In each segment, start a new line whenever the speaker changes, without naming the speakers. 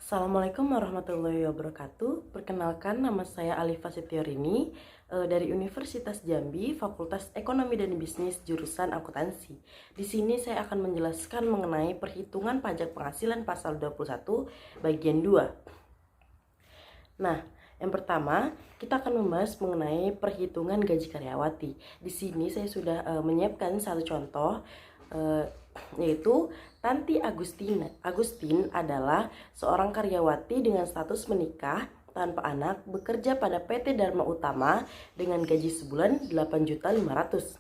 Assalamualaikum warahmatullahi wabarakatuh. Perkenalkan, nama saya Alifa Setiorini dari Universitas Jambi, Fakultas Ekonomi dan Bisnis, jurusan Akuntansi. Di sini saya akan menjelaskan mengenai perhitungan pajak penghasilan pasal 21 bagian 2. Nah, yang pertama, kita akan membahas mengenai perhitungan gaji karyawati. Di sini saya sudah menyiapkan satu contoh, yaitu Tanti Agustin adalah seorang karyawati dengan status menikah tanpa anak, bekerja pada PT Dharma Utama dengan gaji sebulan 8.500.000.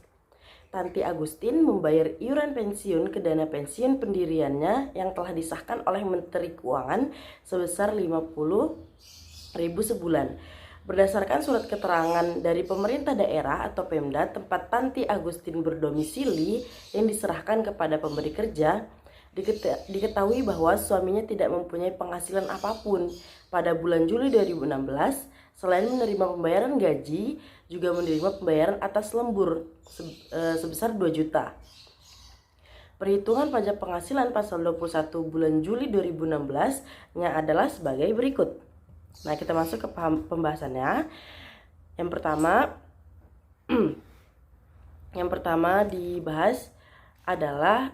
Tanti Agustin membayar iuran pensiun ke dana pensiun pendiriannya yang telah disahkan oleh Menteri Keuangan sebesar 50.000 sebulan. Berdasarkan surat keterangan dari pemerintah daerah atau Pemda tempat Tanti Agustin berdomisili yang diserahkan kepada pemberi kerja, diketahui bahwa suaminya tidak mempunyai penghasilan apapun. Pada bulan Juli 2016, selain menerima pembayaran gaji, juga menerima pembayaran atas lembur sebesar 2 juta. Perhitungan pajak penghasilan pasal 21 bulan Juli 2016-nya adalah sebagai berikut. Nah, kita masuk ke pembahasannya. Yang pertama dibahas adalah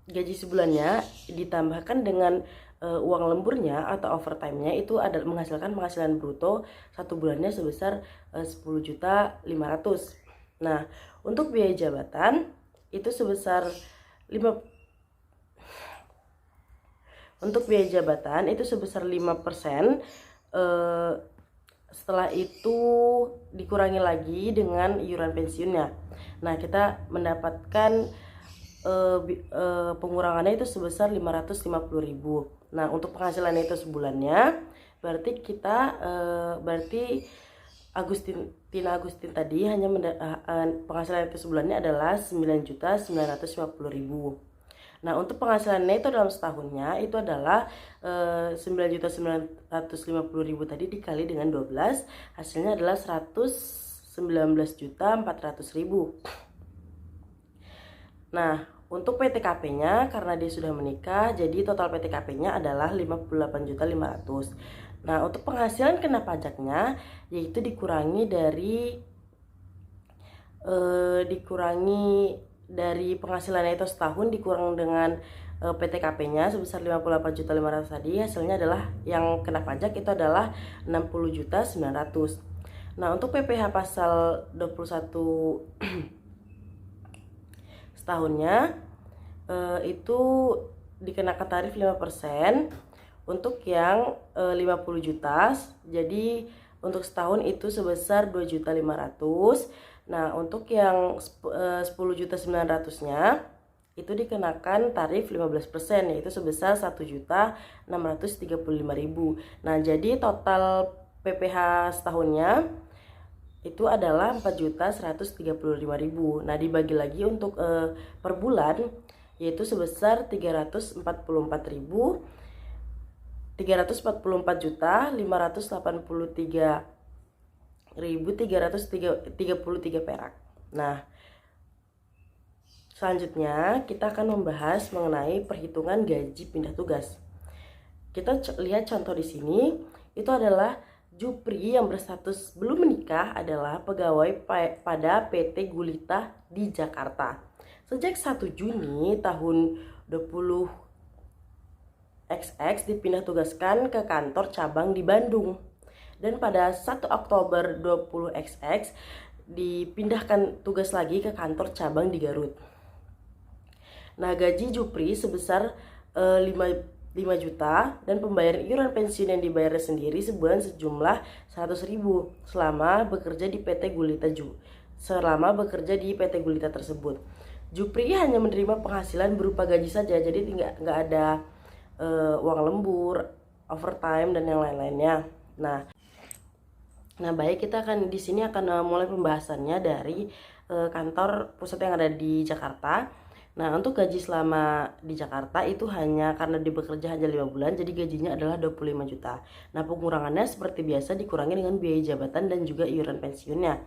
gaji sebulannya ditambahkan dengan uang lemburnya atau overtime-nya, itu ada menghasilkan penghasilan bruto satu bulannya sebesar 10.500.000. Nah, untuk biaya jabatan itu sebesar 5% setelah itu dikurangi lagi dengan iuran pensiunnya. Nah, kita mendapatkan pengurangannya itu sebesar 550.000. Nah, untuk penghasilannya itu sebulannya berarti Tina Agustin tadi hanya penghasilan itu sebulannya adalah 9.950.000. Nah, untuk penghasilannya itu dalam setahunnya itu adalah 9.950.000 tadi dikali dengan 12, hasilnya adalah 119.400.000. Nah, untuk PTKP-nya karena dia sudah menikah, jadi total PTKP-nya adalah 58.500.000. Nah, untuk penghasilan kena pajaknya yaitu dikurangi dari penghasilannya itu setahun dikurang dengan PTKP-nya sebesar 58.500.000 tadi, hasilnya adalah yang kena pajak itu adalah 60.900.000. Nah, untuk PPh pasal 21 setahunnya itu dikenakan tarif 5%. Untuk yang 50 juta, jadi untuk setahun itu sebesar 2.500.000. Nah, untuk yang 10.900.000-nya itu dikenakan tarif 15%, yaitu sebesar 1.635.000. Nah, jadi total PPh setahunnya itu adalah 4.135.000. Nah, dibagi lagi untuk per bulan yaitu sebesar 344.583.333 perak. Nah, selanjutnya kita akan membahas mengenai perhitungan gaji pindah tugas. Kita lihat contoh di sini, itu adalah Jupri yang berstatus belum menikah adalah pegawai pada PT Gulita di Jakarta. Sejak 1 Juni tahun 20XX dipindah tugaskan ke kantor cabang di Bandung. Dan pada 1 Oktober 20XX dipindahkan tugas lagi ke kantor cabang di Garut. Nah, gaji Jupri sebesar 5 juta dan pembayaran iuran pensiun yang dibayar sendiri sebulan sejumlah 100.000 selama bekerja di PT Gulita tersebut. Jupri hanya menerima penghasilan berupa gaji saja, jadi nggak ada uang lembur, overtime dan yang lain-lainnya. Nah, baik, kita akan di sini akan mulai pembahasannya dari kantor pusat yang ada di Jakarta. Nah, untuk gaji selama di Jakarta itu hanya karena bekerja hanya 5 bulan, jadi gajinya adalah 25 juta. Nah, pengurangannya seperti biasa dikurangi dengan biaya jabatan dan juga iuran pensiunnya.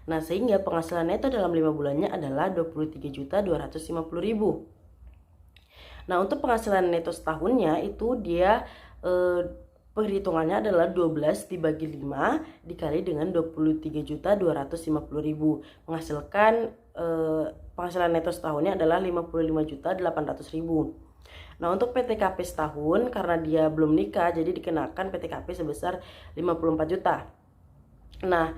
Nah, sehingga penghasilannya itu dalam 5 bulannya adalah 23.250.000. Nah, untuk penghasilan neto setahunnya itu dia perhitungannya adalah 12 dibagi 5 dikali dengan 23.250.000, menghasilkan penghasilan neto setahunnya adalah 55.800.000. Nah, untuk PTKP setahun karena dia belum nikah jadi dikenakan PTKP sebesar 54 juta. Nah,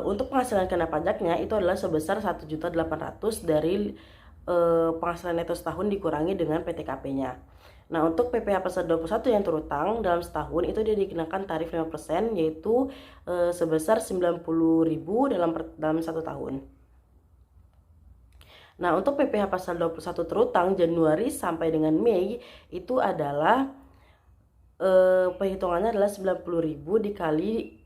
untuk penghasilan kena pajaknya itu adalah sebesar 1.800.000 dari penghasilan neto setahun dikurangi dengan PTKP-nya. Nah, untuk PPh pasal 21 yang terutang dalam setahun itu dia dikenakan tarif 5% yaitu sebesar 90.000 dalam 1 tahun. Nah, untuk PPh pasal 21 terutang Januari sampai dengan Mei itu adalah perhitungannya adalah 90.000 dikali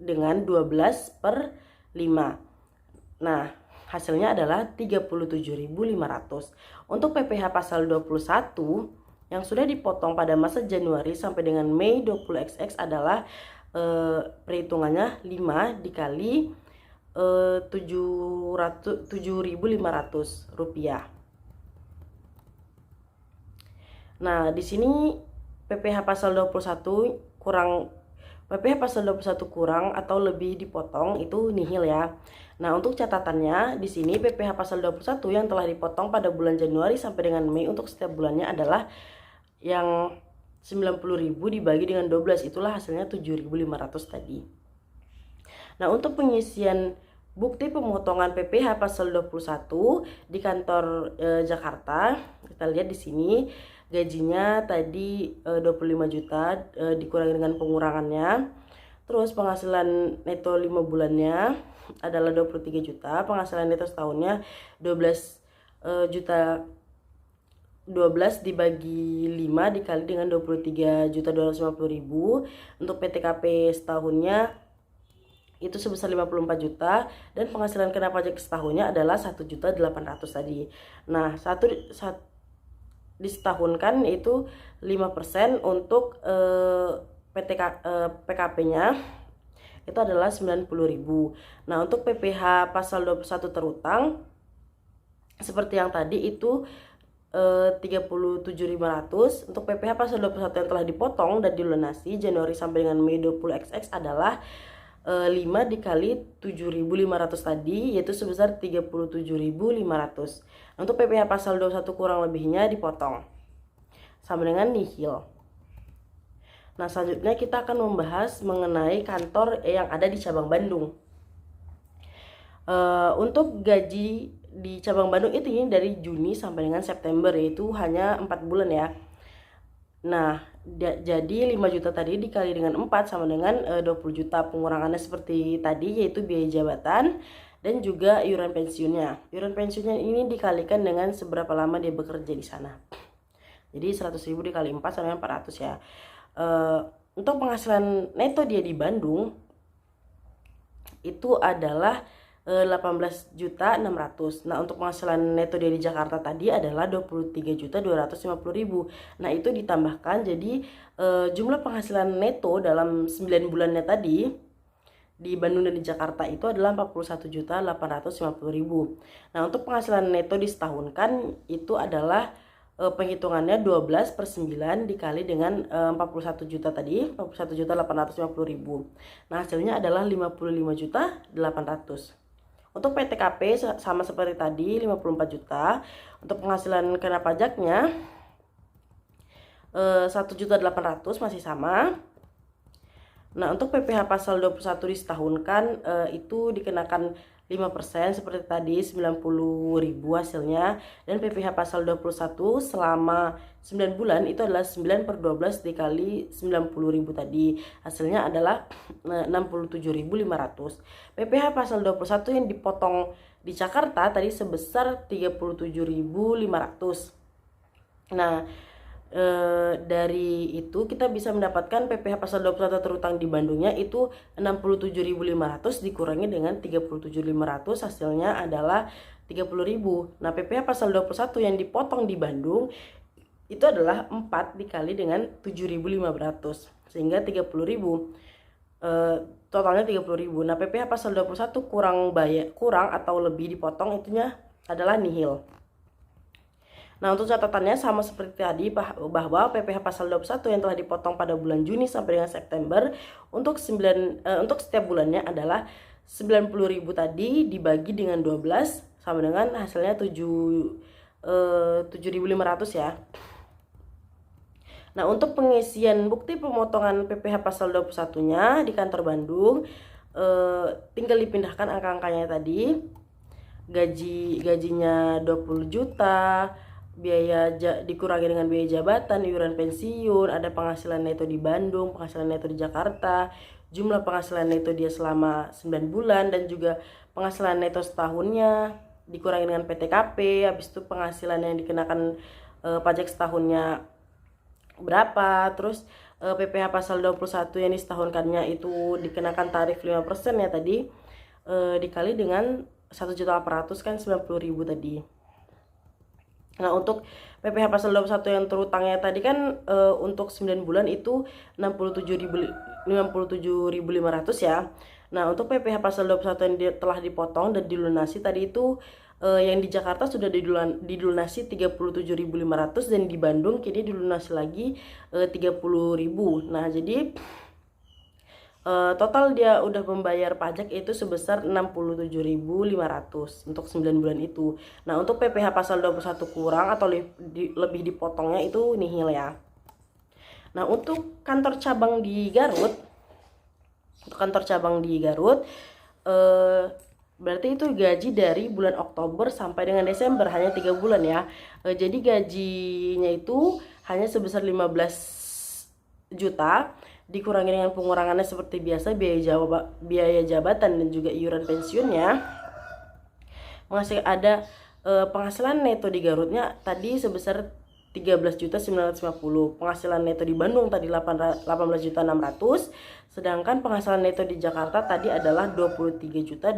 dengan 12 per 5. Nah, hasilnya adalah 37.500. Untuk PPh pasal 21 yang sudah dipotong pada masa Januari sampai dengan Mei 20XX adalah perhitungannya 5 dikali 7.500 rupiah. Nah, di sini PPh pasal 21 kurang atau lebih dipotong itu nihil ya. Nah, untuk catatannya di sini PPh pasal 21 yang telah dipotong pada bulan Januari sampai dengan Mei untuk setiap bulannya adalah yang 90.000 dibagi dengan 12, itulah hasilnya 7.500 tadi. Nah, untuk pengisian bukti pemotongan PPh pasal 21 di kantor Jakarta, kita lihat di sini gajinya tadi 25 juta dikurangi dengan pengurangannya. Terus penghasilan neto 5 bulannya adalah 23 juta, penghasilan neto setahunnya 12 juta. 12 dibagi 5 dikali dengan 23.250.000. Untuk PTKP setahunnya itu sebesar 54 juta dan penghasilan kena pajak setahunnya adalah 1.800.000 tadi. Nah, disetahunkan itu 5% untuk PKP-nya itu adalah 90.000. Nah, untuk PPh pasal 21 terutang seperti yang tadi itu 37.500. Untuk PPh pasal 21 yang telah dipotong dan dilunasi Januari sampai dengan Mei 20XX adalah 5 dikali 7.500 tadi yaitu sebesar 37.500. Untuk PPh pasal 21 kurang lebihnya dipotong sama dengan nihil. Nah, selanjutnya kita akan membahas mengenai kantor yang ada di cabang Bandung. Untuk gaji di cabang Bandung itu ini dari Juni sampai dengan September, yaitu hanya 4 bulan ya. Nah, jadi 5 juta tadi dikali dengan 4 sama dengan 20 juta. Pengurangannya seperti tadi yaitu biaya jabatan dan juga iuran pensiunnya. Iuran pensiunnya ini dikalikan dengan seberapa lama dia bekerja di sana. Jadi 100.000 dikali 4 sama dengan 400 ya. Untuk penghasilan neto dia di Bandung itu adalah 18.600. Nah, untuk penghasilan neto dari Jakarta tadi adalah 23.250.000. Nah, itu ditambahkan jadi jumlah penghasilan neto dalam 9 bulannya tadi di Bandung dan di Jakarta itu adalah 41.850.000. Nah, untuk penghasilan neto disetahunkan itu adalah penghitungannya 12 per 9 dikali dengan 41 juta tadi, 41.850.000. Nah, hasilnya adalah 55.800. Untuk PTKP sama seperti tadi 54 juta. Untuk penghasilan kena pajaknya 1.800.000 masih sama. Nah, untuk PPh pasal 21 disetahunkan itu dikenakan 5% seperti tadi 90.000 hasilnya, dan PPh pasal 21 selama 9 bulan itu adalah 9 per 12 dikali 90.000 tadi, hasilnya adalah 67.500. PPh pasal 21 yang dipotong di Jakarta tadi sebesar 37.500. Nah, dari itu kita bisa mendapatkan PPh pasal 21 terutang di Bandungnya itu 67.500 dikurangi dengan 37.500, hasilnya adalah 30.000. Nah, PPh pasal 21 yang dipotong di Bandung itu adalah 4 dikali dengan 7.500 sehingga 30.000. Totalnya 30.000. Nah, PPh pasal 21 kurang atau lebih dipotong itunya adalah nihil. Nah, untuk catatannya sama seperti tadi bahwa PPh pasal 21 yang telah dipotong pada bulan Juni sampai dengan September untuk setiap bulannya adalah 90.000 tadi dibagi dengan 12 sama dengan hasilnya 7.500 ya. Nah, untuk pengisian bukti pemotongan PPh pasal 21-nya di kantor Bandung tinggal dipindahkan angka-angkanya tadi. Gajinya 20 juta, dikurangi dengan biaya jabatan, iuran pensiun, ada penghasilan neto di Bandung, penghasilan neto di Jakarta, jumlah penghasilan neto dia selama 9 bulan dan juga penghasilan neto setahunnya dikurangi dengan PTKP, habis itu penghasilan yang dikenakan pajak setahunnya berapa, terus PPh pasal 21 yang disetahunkannya itu dikenakan tarif 5% ya tadi, dikali dengan 1.800.000 kan 90.000 tadi. Nah, untuk PPh pasal 21 yang terutangnya tadi kan untuk 9 bulan itu 57.500 ya. Nah, untuk PPh pasal 21 yang telah dipotong dan dilunasi tadi itu yang di Jakarta sudah dilunasi 37.500 dan di Bandung kini dilunasi lagi 30.000. Nah, jadi total dia udah membayar pajak itu sebesar 67.500 untuk 9 bulan itu. Nah, untuk PPh pasal 21 kurang atau lebih dipotongnya itu nihil ya. Nah, untuk kantor cabang di Garut, berarti itu gaji dari bulan Oktober sampai dengan Desember, hanya 3 bulan ya. Jadi gajinya itu hanya sebesar 15 juta, dikurangi dengan pengurangannya seperti biasa biaya jabatan dan juga iuran pensiunnya. Ada penghasilan neto di Garutnya tadi sebesar 13.950. Penghasilan neto di Bandung tadi 18.600. Sedangkan penghasilan neto di Jakarta tadi adalah 23.250.000.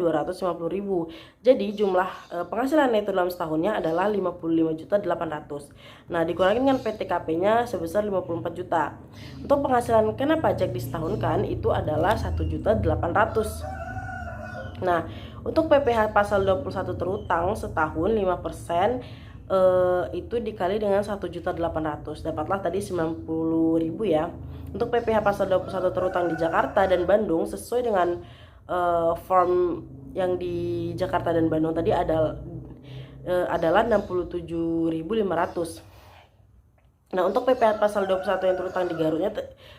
Jadi jumlah penghasilan neto dalam setahunnya adalah 55.800. Nah, dikurangi dengan PTKP-nya sebesar 54 juta. Untuk penghasilan kena pajak disetahunkan itu adalah 1.800.000. Nah, untuk PPh pasal 21 terutang setahun 5%, itu dikali dengan 1.800.000, dapatlah tadi 90.000 ya. Untuk PPh pasal 21 terutang di Jakarta dan Bandung sesuai dengan form yang di Jakarta dan Bandung tadi adalah 67.500. Nah, untuk PPh pasal 21 yang terutang di Garutnya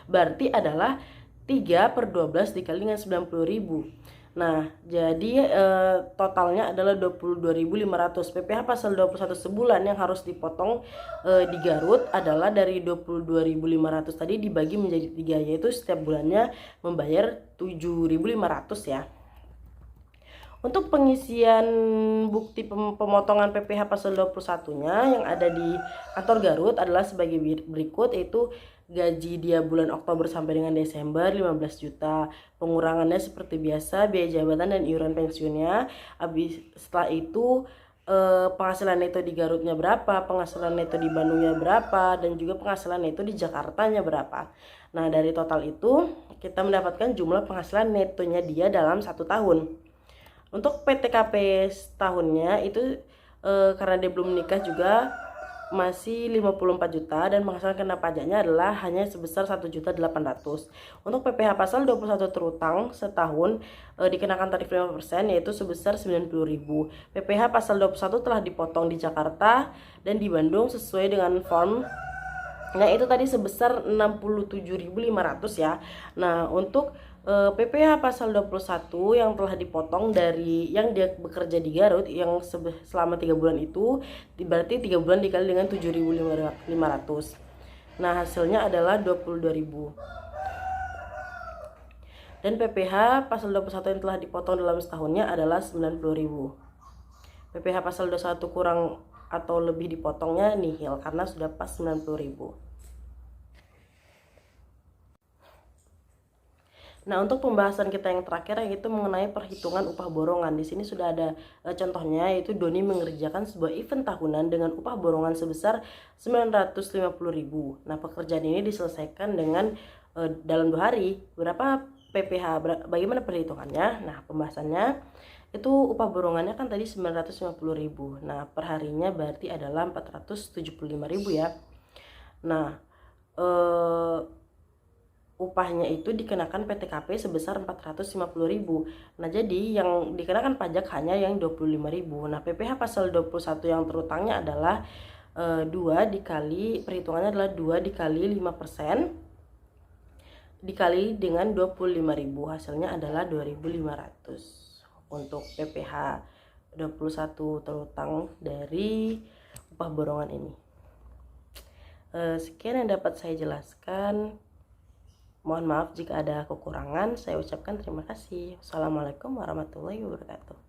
berarti adalah 3/12 dikali dengan 90.000. Nah, jadi totalnya adalah 22.500. PPh pasal 21 sebulan yang harus dipotong di Garut adalah dari 22.500 tadi dibagi menjadi 3, yaitu setiap bulannya membayar 7.500 ya. Untuk pengisian bukti pemotongan PPh pasal 21-nya yang ada di kantor Garut adalah sebagai berikut, yaitu gaji dia bulan Oktober sampai dengan Desember 15 juta. Pengurangannya seperti biasa biaya jabatan dan iuran pensiunnya. Setelah itu penghasilan neto di Garutnya berapa, penghasilan neto di Bandungnya berapa, dan juga penghasilan neto di Jakartanya berapa. Nah, dari total itu kita mendapatkan jumlah penghasilan netonya dia dalam 1 tahun. Untuk PTKP setahunnya itu karena dia belum menikah juga masih 54 juta dan penghasilan kena pajaknya adalah hanya sebesar 1.800.000. Untuk PPh pasal 21 terutang setahun dikenakan tarif 5% yaitu sebesar 90.000. PPh pasal 21 telah dipotong di Jakarta dan di Bandung sesuai dengan form. Nah, itu tadi sebesar 67.500 ya. Nah, untuk PPh pasal 21 yang telah dipotong dari yang dia bekerja di Garut yang selama 3 bulan itu berarti 3 bulan dikali dengan 7.500. Nah, hasilnya adalah 22.000. Dan PPh pasal 21 yang telah dipotong dalam setahunnya adalah 90.000. PPh pasal 21 kurang atau lebih dipotongnya nihil karena sudah pas 90.000. Nah, untuk pembahasan kita yang terakhir yaitu mengenai perhitungan upah borongan. Di sini sudah ada contohnya, yaitu Doni mengerjakan sebuah event tahunan dengan upah borongan sebesar 950.000. Nah, pekerjaan ini diselesaikan dengan dalam 2 hari. Berapa PPh? Bagaimana perhitungannya? Nah, pembahasannya Itu upah borongannya kan tadi 950.000. Nah, perharinya berarti adalah 475.000 ya. Nah, upahnya itu dikenakan PTKP sebesar 450.000. Nah, jadi yang dikenakan pajak hanya yang 25.000. Nah, PPh pasal 21 yang terutangnya adalah 2 dikali, perhitungannya adalah 2 dikali 5% dikali dengan 25.000, hasilnya adalah 2.500 untuk PPh 21 terutang dari upah borongan ini. Sekian yang dapat saya jelaskan. Mohon maaf jika ada kekurangan. Saya ucapkan terima kasih. Wassalamualaikum warahmatullahi wabarakatuh.